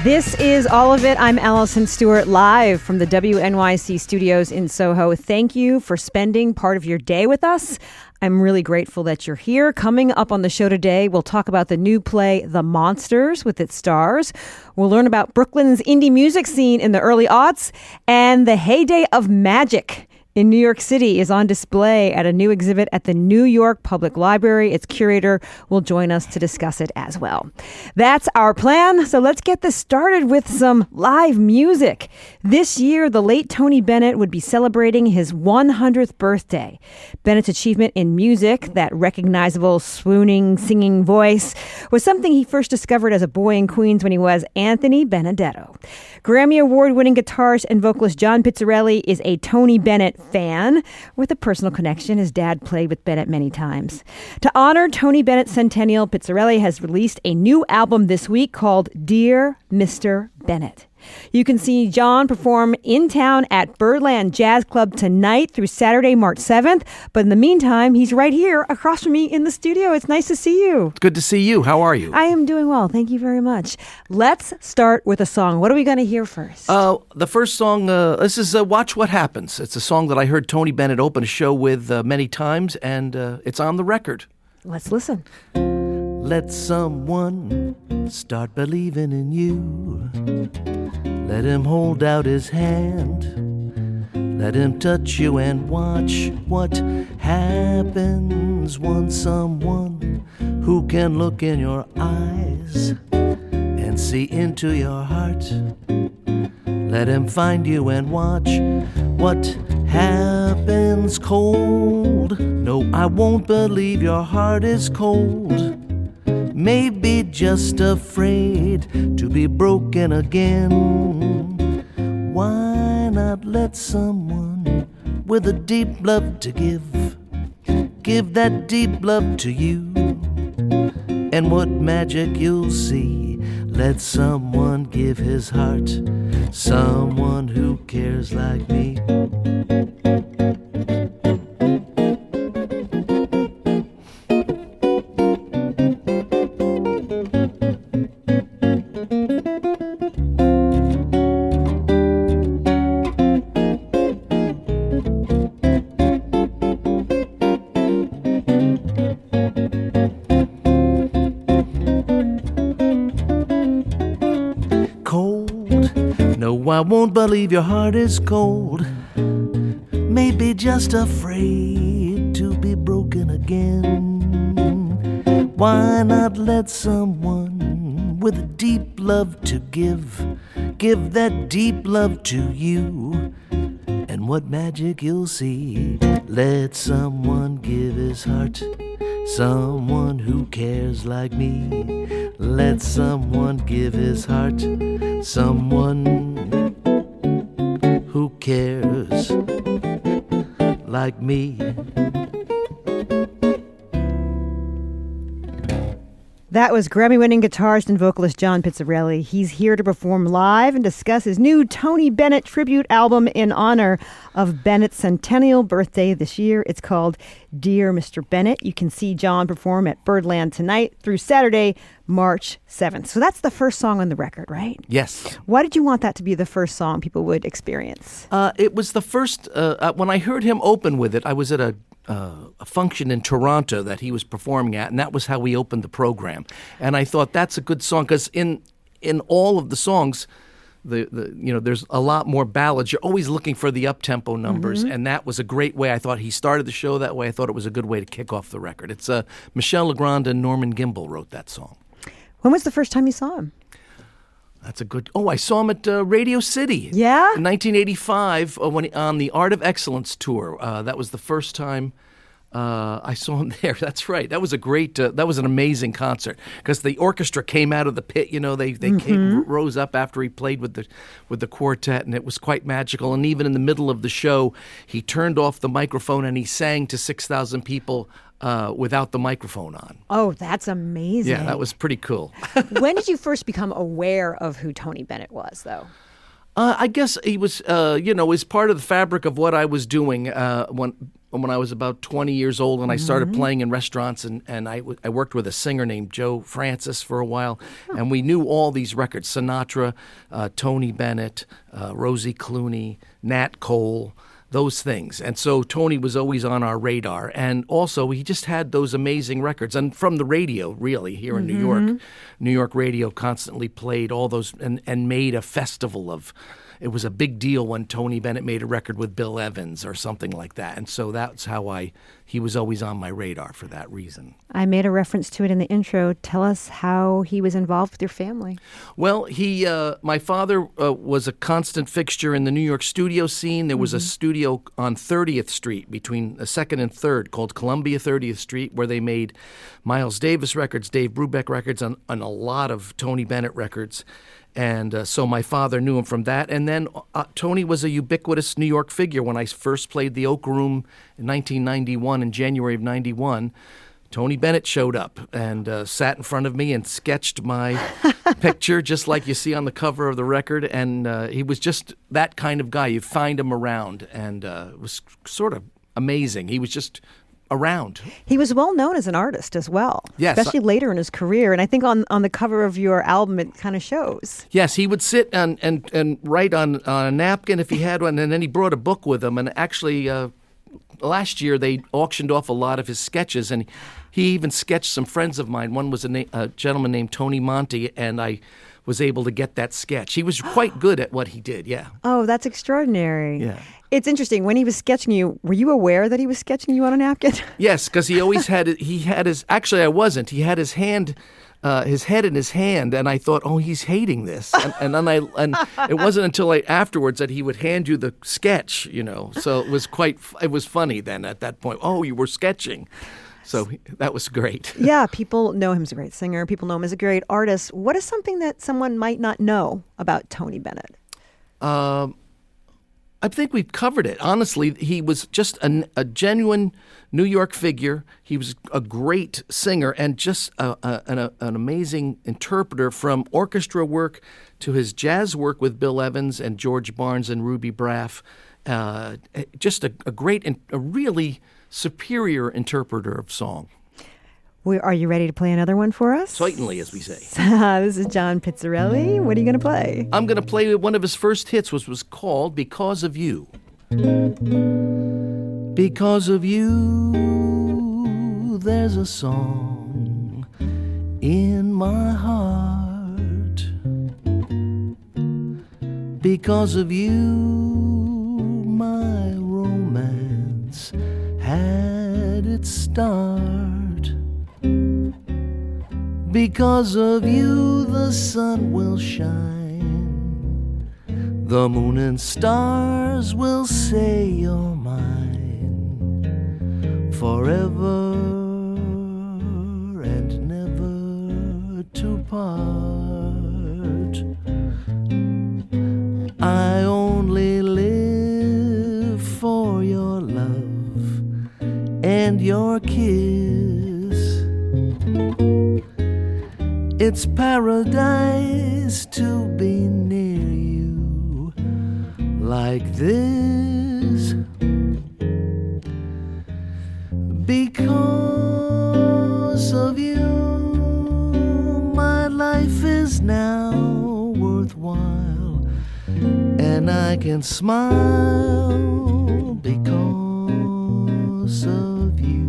This is All of It. I'm Allison Stewart, live from the WNYC studios in Soho. Thank you for spending part of your day with us. I'm really grateful that you're here. Coming up on the show today, we'll talk about the new play, The Monsters, with its stars. We'll learn about Brooklyn's indie music scene in the early aughts, and the heyday of magic in New York City is on display at a new exhibit at the New York Public Library. Its curator will join us to discuss it as well. That's our plan, so let's get this started with some live music. This year, the late Tony Bennett would be celebrating his 100th birthday. Bennett's achievement in music, that recognizable, swooning, singing voice, was something he first discovered as a boy in Queens when he was Anthony Benedetto. Grammy Award-winning guitarist and vocalist John Pizzarelli is a Tony Bennett fan with a personal connection. His dad played with Bennett many times. To honor Tony Bennett's centennial, Pizzarelli has released a new album this week called Dear Mr. Bennett. You can see John perform in town at Birdland Jazz Club tonight through Saturday, March 7th. But in the meantime, he's right here across from me in the studio. It's nice to see you. It's good to see you. How are you? I am doing well. Thank you very much. Let's start with a song. What are we going to hear first? The first song, this is Watch What Happens. It's a song that I heard Tony Bennett open a show with many times, and it's on the record. Let's listen. Let someone start believing in you. Let him hold out his hand. Let him touch you and watch what happens when someone who can look in your eyes and see into your heart. Let him find you and watch what happens cold. No, I won't believe your heart is cold. Maybe just afraid to be broken again. Why not let someone with a deep love to give that deep love to you? And what magic you'll see. Let someone give his heart, someone who cares like me. I won't believe your heart is cold. Maybe just afraid to be broken again. Why not let someone with a deep love to give that deep love to you? And what magic you'll see. Let someone give his heart, someone who cares like me. Let someone give his heart, someone who cares like me. That was Grammy-winning guitarist and vocalist John Pizzarelli. He's here to perform live and discuss his new Tony Bennett tribute album in honor of Bennett's centennial birthday this year. It's called Dear Mr. Bennett. You can see John perform at Birdland tonight through Saturday, March 7th. So that's the first song on the record, right? Yes. Why did you want that to be the first song people would experience? It was the first, when I heard him open with it, I was at a function in Toronto that he was performing at, and that was how we opened the program. And I thought that's a good song because in all of the songs, there's a lot more ballads. You're always looking for the up-tempo numbers, and that was a great way. I thought he started the show that way. I thought it was a good way to kick off the record. It's Michel Legrand and Norman Gimbel wrote that song. When was the first time you saw him? That's a good... Oh, I saw him at Radio City. Yeah? In 1985 on the Art of Excellence tour. That was the first time I saw him there. That's right. That was a great... that was an amazing concert because the orchestra came out of the pit. You know, they rose up after he played with the quartet, and it was quite magical. And even in the middle of the show, he turned off the microphone and he sang to 6,000 people without the microphone on. Oh, that's amazing. Yeah, that was pretty cool. When did you first become aware of who Tony Bennett was, though? I guess he was, as part of the fabric of what I was doing when I was about 20 years old, and I started playing in restaurants, and I worked with a singer named Joe Francis for a while, and we knew all these records: Sinatra, Tony Bennett, Rosie Clooney, Nat Cole, those things. And so Tony was always on our radar. And also, he just had those amazing records. And from the radio, really, here in New York radio constantly played all those and made a festival of. It was a big deal when Tony Bennett made a record with Bill Evans or something like that. And so that's how he was always on my radar for that reason. I made a reference to it in the intro. Tell us how he was involved with your family. Well, my father was a constant fixture in the New York studio scene. There was a studio on 30th Street between 2nd and 3rd called Columbia 30th Street, where they made Miles Davis records, Dave Brubeck records, and a lot of Tony Bennett records. And so my father knew him from that. And then Tony was a ubiquitous New York figure. When I first played the Oak Room in 1991, in January of 91, Tony Bennett showed up and sat in front of me and sketched my picture, just like you see on the cover of the record. And he was just that kind of guy. You find him around, and it was sort of amazing. He was just around. He was well known as an artist as well, yes, especially later in his career. And I think on the cover of your album, it kind of shows. Yes, he would sit and write on a napkin if he had one, and then he brought a book with him. And actually, last year they auctioned off a lot of his sketches, and he even sketched some friends of mine. One was a gentleman named Tony Monti, and I was able to get that sketch. He was quite good at what he did, yeah. Oh, that's extraordinary. Yeah. It's interesting. When he was sketching you, were you aware that he was sketching you on a napkin? Yes, because he always had his. Actually, I wasn't. He had his head in his hand, and I thought, oh, he's hating this. And then it wasn't until afterwards that he would hand you the sketch, So it was funny then at that point. Oh, you were sketching. So that was great. Yeah, people know him as a great singer. People know him as a great artist. What is something that someone might not know about Tony Bennett? I think we've covered it. Honestly, he was just a genuine New York figure. He was a great singer and just an amazing interpreter, from orchestra work to his jazz work with Bill Evans and George Barnes and Ruby Braff. Just a great and a really superior interpreter of song. Are you ready to play another one for us? Certainly, as we say. This is John Pizzarelli. What are you going to play? I'm going to play one of his first hits, which was called Because of You. Because of you, there's a song in my heart. Because of you, my romance had its start. Because of you, the sun will shine. The moon and stars will say you're mine. Forever and never to part. I only live for your love and your kiss. It's paradise to be near you like this. Because of you, my life is now worthwhile, and I can smile because of you.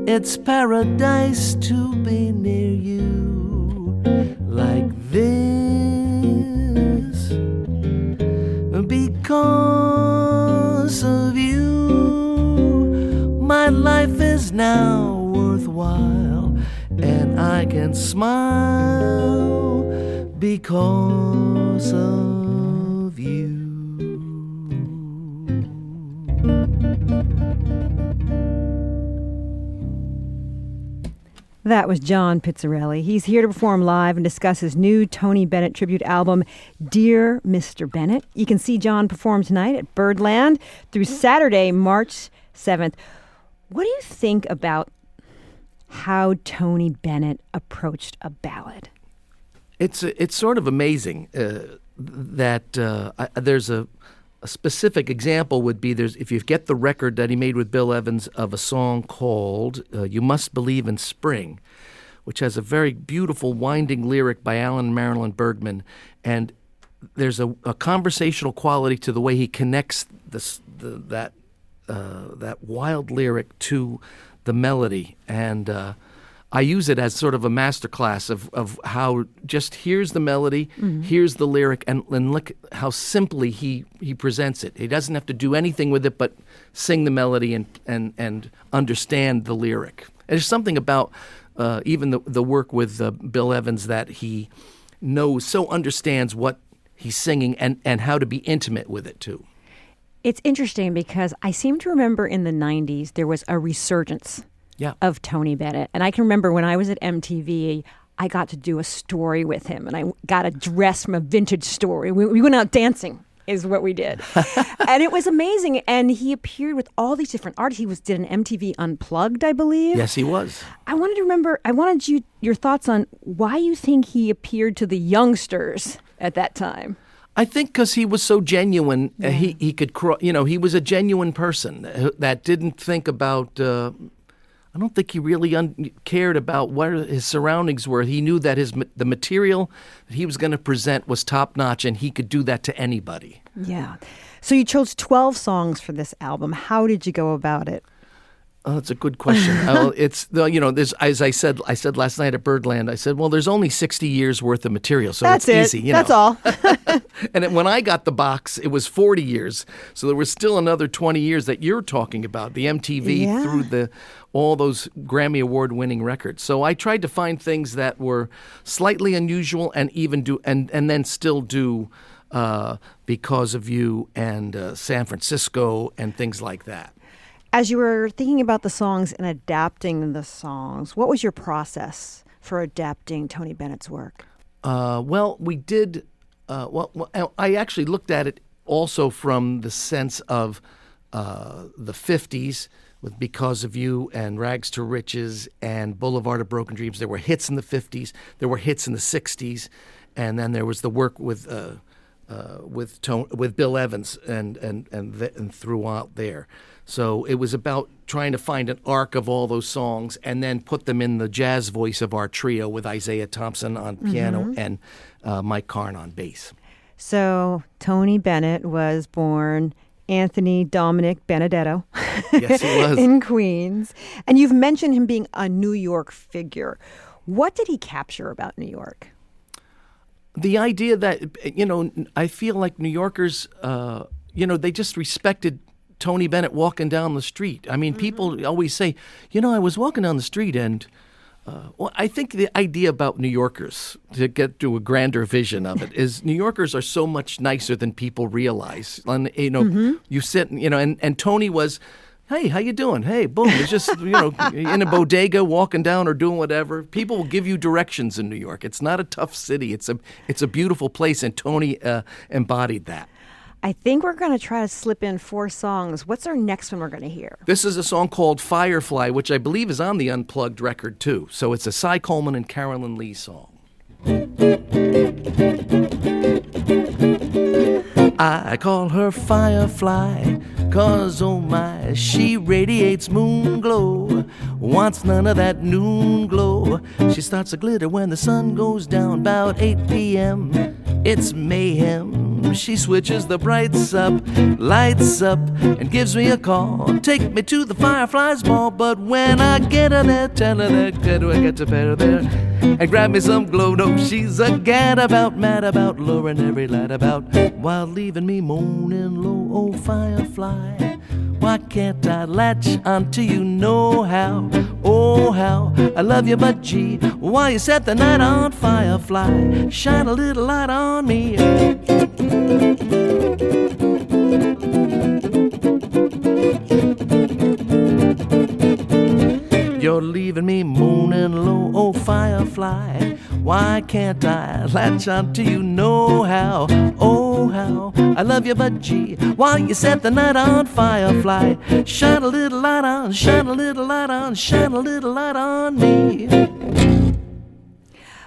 It's paradise to be near you like this. Because because of you. My life is now worthwhile, and I can smile because of you. That was John Pizzarelli. He's here to perform live and discuss his new Tony Bennett tribute album, Dear Mr. Bennett. You can see John perform tonight at Birdland through Saturday, March 7th. What do you think about how Tony Bennett approached a ballad? It's sort of amazing that there's a specific example would be if you get the record that he made with Bill Evans of a song called You Must Believe in Spring, which has a very beautiful winding lyric by Alan and Marilyn Bergman, and there's a conversational quality to the way he connects that wild lyric to the melody, and I use it as sort of a masterclass of how just here's the melody, here's the lyric, and look how simply he presents it. He doesn't have to do anything with it but sing the melody and understand the lyric. And there's something about even the work with Bill Evans that he understands what he's singing and how to be intimate with it too. It's interesting because I seem to remember in the 90s there was a resurgence of Tony Bennett. And I can remember when I was at MTV, I got to do a story with him, and I got a dress from a vintage store. We went out dancing is what we did. And it was amazing. And he appeared with all these different artists. He did an MTV Unplugged, I believe. Yes, he was. I wanted your thoughts on why you think he appeared to the youngsters at that time. I think because he was so genuine, he could, he was a genuine person that didn't think about. I don't think he really cared about what his surroundings were. He knew that the material that he was going to present was top notch, and he could do that to anybody. Yeah. So you chose 12 songs for this album. How did you go about it? Oh, that's a good question. There's, as I said last night at Birdland, I said, well, there's only 60 years worth of material, so that's it's easy. That's all. And when I got the box, it was 40 years. So there was still another 20 years that you're talking about, the MTV through all those Grammy Award-winning records. So I tried to find things that were slightly unusual and and then still do Because of You and San Francisco and things like that. As you were thinking about the songs and adapting the songs, what was your process for adapting Tony Bennett's work? We did. I actually looked at it also from the sense of the 50s with Because of You and Rags to Riches and Boulevard of Broken Dreams. There were hits in the 50s. There were hits in the 60s. And then there was the work with Bill Evans and throughout there. So it was about trying to find an arc of all those songs and then put them in the jazz voice of our trio with Isaiah Thompson on piano and Mike Karn on bass. So Tony Bennett was born Anthony Dominic Benedetto yes, he was. in Queens. And you've mentioned him being a New York figure. What did he capture about New York? The idea that, I feel like New Yorkers, they just respected Tony Bennett walking down the street. I mean, people always say, I was walking down the street and, I think the idea about New Yorkers, to get to a grander vision of it, is New Yorkers are so much nicer than people realize. And, you sit, and Tony was, hey, how you doing? Hey, boom. It's just, in a bodega walking down or doing whatever. People will give you directions in New York. It's not a tough city. It's a beautiful place, and Tony embodied that. I think we're going to try to slip in 4 songs. What's our next one we're going to hear? This is a song called Firefly, which I believe is on the Unplugged record, too. So it's a Cy Coleman and Carolyn Lee song. I call her Firefly, 'cause oh my, she radiates moon glow. Wants none of that noon glow. She starts to glitter when the sun goes down, about 8 p.m. It's mayhem. She switches the brights up, lights up, and gives me a call. Take me to the Fireflies ball, but when I get her there, tell her that I get to better there. and grab me some glow. No, she's a gad about, mad about, luring every lad about, while leaving me moaning low. Oh, firefly, why can't I latch onto you? Know how, oh how I love you, but gee, why you set the night on firefly? Shine a little light on me. You're leaving me moaning low, oh firefly, why can't I latch onto you? Know how, oh how I love you, but gee, why you set the night on firefly? Shine a little light on, shine a little light on, shine a little light on me.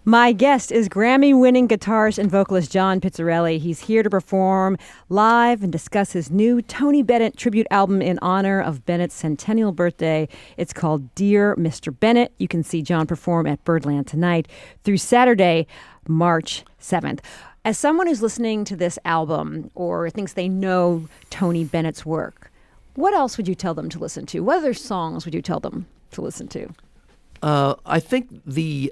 My guest is Grammy-winning guitarist and vocalist John Pizzarelli. He's here to perform live and discuss his new Tony Bennett tribute album in honor of Bennett's centennial birthday. It's called Dear Mr. Bennett. You can see John perform at Birdland tonight through Saturday, March 7th. As someone who's listening to this album or thinks they know Tony Bennett's work, what else would you tell them to listen to? What other songs would you tell them to listen to? I think the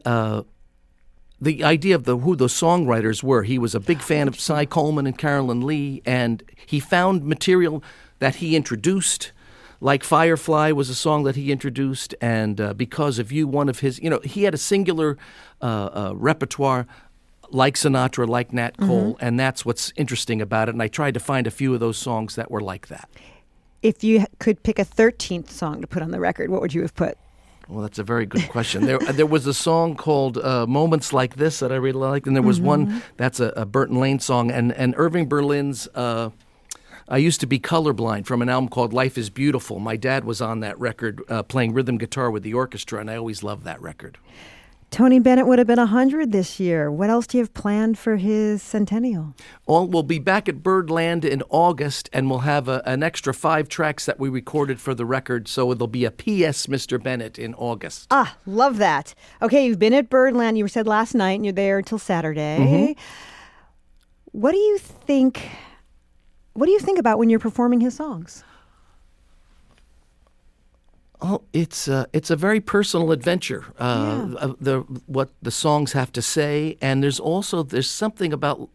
idea of who the songwriters were. He was a big fan of Cy Coleman and Carolyn Lee, and he found material that he introduced, like Firefly was a song that he introduced, and Because of You, one of his, he had a singular repertoire like Sinatra, like Nat Cole, and that's what's interesting about it, and I tried to find a few of those songs that were like that. If you could pick a 13th song to put on the record, what would you have put? Well, that's a very good question. There was a song called Moments Like This that I really liked, and there was one that's a Burton Lane song, and Irving Berlin's I Used to Be Colorblind from an album called Life is Beautiful. My dad was on that record playing rhythm guitar with the orchestra, and I always loved that record. Tony Bennett would have been 100 this year. What else do you have planned for his centennial? Well, we'll be back at Birdland in August, and we'll have an extra 5 tracks that we recorded for the record, so it'll be a P.S. Mr. Bennett in August. Ah, love that. Okay, you've been at Birdland, you said last night, and you're there until Saturday. What do you think about when you're performing his songs? Oh, it's a very personal adventure. What the songs have to say, and there's something about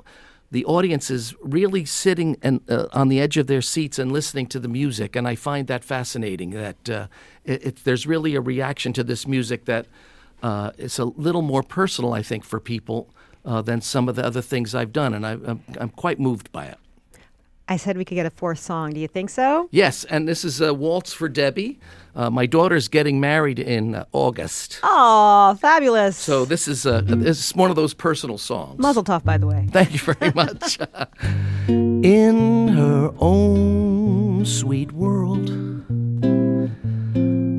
the audiences really sitting on the edge of their seats and listening to the music, and I find that fascinating. That there's really a reaction to this music that is a little more personal, I think, for people than some of the other things I've done, and I'm quite moved by it. I said we could get a 4th song. Do you think so? Yes, and this is a Waltz for Debbie. My daughter's getting married in August. Oh, fabulous. So this is one of those personal songs. Mazel tov, by the way. Thank you very much. In her own sweet world,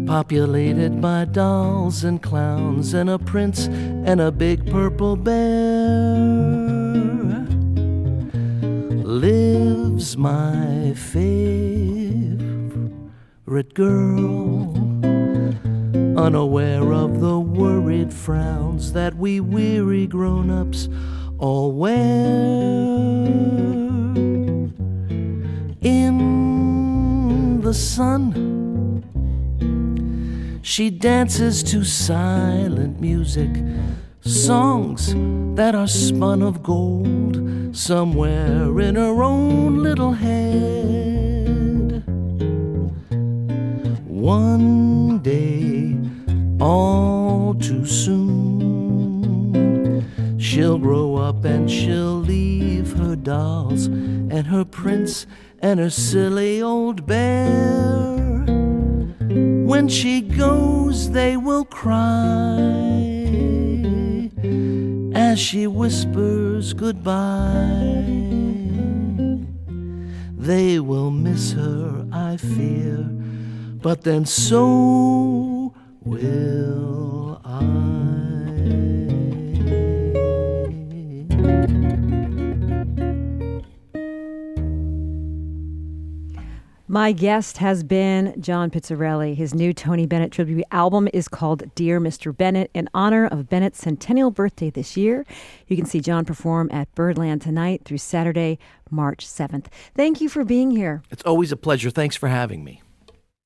populated by dolls and clowns and a prince and a big purple bear, lives my favorite girl, unaware of the worried frowns that we weary grown-ups all wear. In the sun, she dances to silent music, songs that are spun of gold somewhere in her own little head. One day, all too soon, she'll grow up and she'll leave her dolls and her prince and her silly old bear. When she goes, they will cry as she whispers goodbye. They will miss her, I fear, but then so will I. My guest has been John Pizzarelli. His new Tony Bennett tribute album is called Dear Mr. Bennett in honor of Bennett's centennial birthday this year. You can see John perform at Birdland tonight through Saturday, March 7th. Thank you for being here. It's always a pleasure. Thanks for having me.